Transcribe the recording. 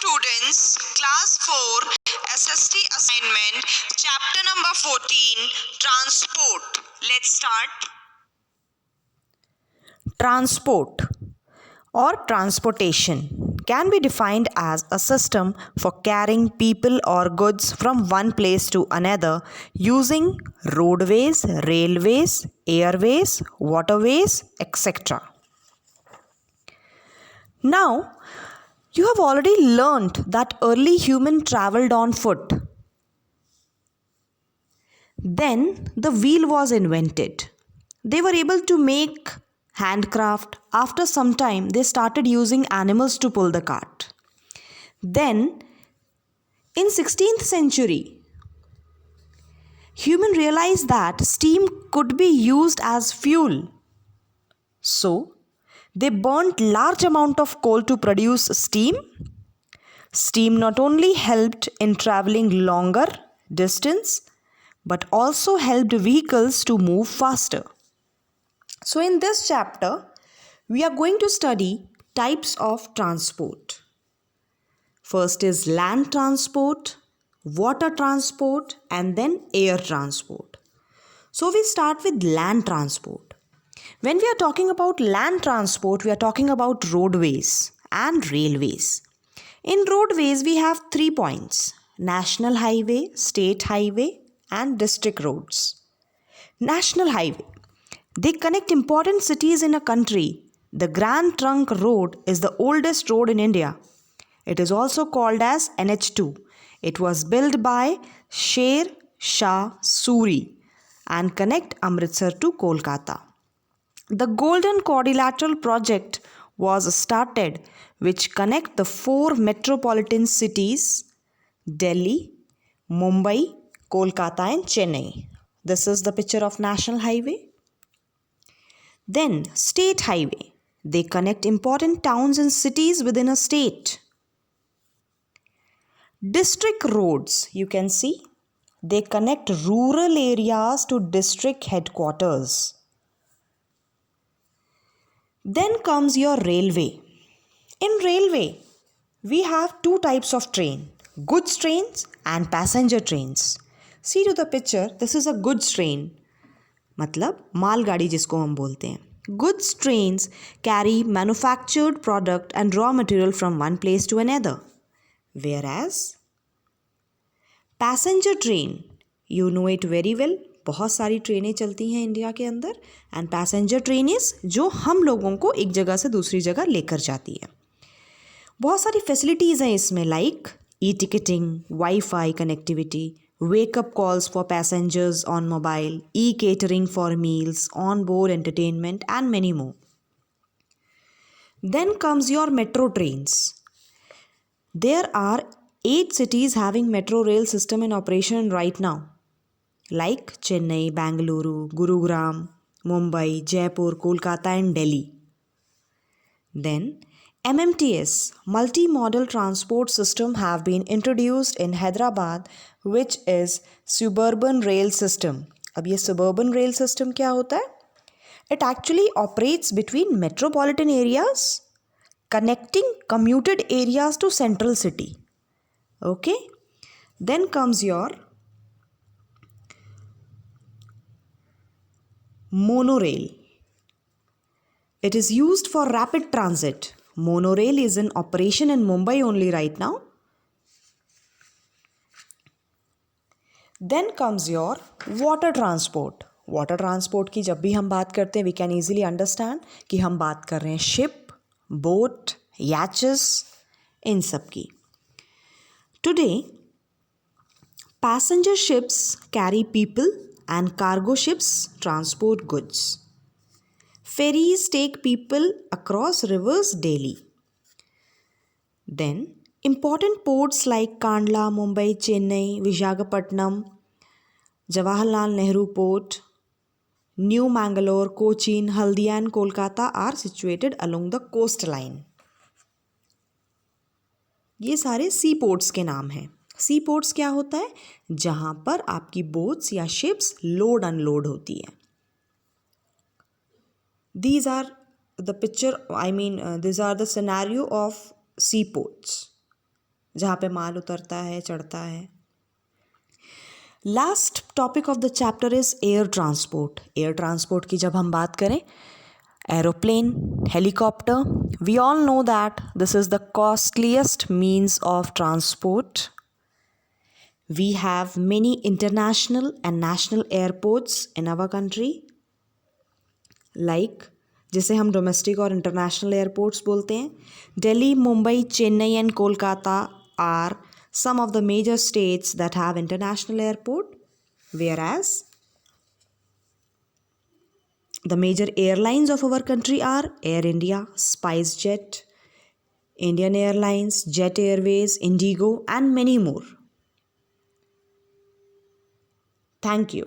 students, class 4, SST assignment, chapter number 14, transport. Let's start. Transport or transportation can be defined as a system for carrying people or goods from one place to another using roadways, railways, airways, waterways, etc. Now, you have already learnt that early human traveled on foot. Then the wheel was invented. They were able to make handcraft. After some time, they started using animals to pull the cart. Then, in 16th century, human realized that steam could be used as fuel. So, they burnt large amount of coal to produce steam. Steam not only helped in traveling longer distance, but also helped vehicles to move faster. So, in this chapter, we are going to study types of transport. First is land transport, water transport, and then air transport. So, we start with land transport. When we are talking about land transport, we are talking about roadways and railways. In roadways, we have 3 points: national highway, state highway, and district roads. National highway. They connect important cities in a country. The Grand Trunk Road is the oldest road in India. It is also called as NH2. It was built by Sher Shah Suri and connect Amritsar to Kolkata. The Golden Quadrilateral project was started, which connect the 4 metropolitan cities Delhi, Mumbai, Kolkata and Chennai. This is the picture of National Highway. Then state highway. They connect important towns and cities within a state. District roads, you can see, they connect rural areas to district headquarters. Then comes your railway. In railway, we have 2 types of train, goods trains and passenger trains. See to the picture, this is a goods train. मतलब मालगाड़ी जिसको हम बोलते हैं. Goods trains carry manufactured product and raw material from one place to another. Whereas passenger train, you know it very well, बहुत सारी ट्रेनें चलती हैं इंडिया के अंदर एंड पैसेंजर ट्रेन इज जो हम लोगों को एक जगह से दूसरी जगह लेकर जाती है. बहुत सारी फैसिलिटीज़ हैं इसमें like e ticketing, wifi connectivity, wake up calls for passengers on mobile, e-catering for meals, on-board entertainment and many more. Then comes your metro trains. There are 8 cities having metro rail system in operation right now like Chennai, Bangalore, Gurugram, Mumbai, Jaipur, Kolkata and Delhi. Then MMTS, multi-modal transport system have been introduced in Hyderabad which is suburban rail system. अब ये suburban rail system क्या होता है? It actually operates between metropolitan areas connecting commuted areas to central city. Okay? Then comes your monorail. It is used for rapid transit. Monorail is in operation in Mumbai only right now. Then comes your water transport. Water transport की जब भी हम बात करते हैं we can easily understand कि हम बात कर रहे हैं ship, boat, yachts इन सब की. Today, passenger ships carry people and cargo ships transport goods. Ferries take people across rivers daily. Then, important ports like Kandla, Mumbai, Chennai, Visakhapatnam, Jawaharlal Nehru Port, New Mangalore, Cochin, Haldia and Kolkata are situated along the coastline. ये सारे सी ports के नाम हैं. सी ports क्या होता है? जहाँ पर आपकी बोट्स या शिप्स लोड अनलोड होती है. These are the picture, these are the scenario of seaports. जहाँ पे माल उतरता है, चढ़ता है. Last topic of the chapter is air transport. Air transport की जब हम बात करें, aeroplane, helicopter, we all know that this is the costliest means of transport. We have many international and national airports in our country, like जिसे हम domestic और international airports बोलते हैं. Delhi, Mumbai, Chennai and Kolkata are some of the major states that have international airport, whereas the major airlines of our country are Air India, SpiceJet, Indian Airlines, Jet Airways, Indigo, and many more. Thank you.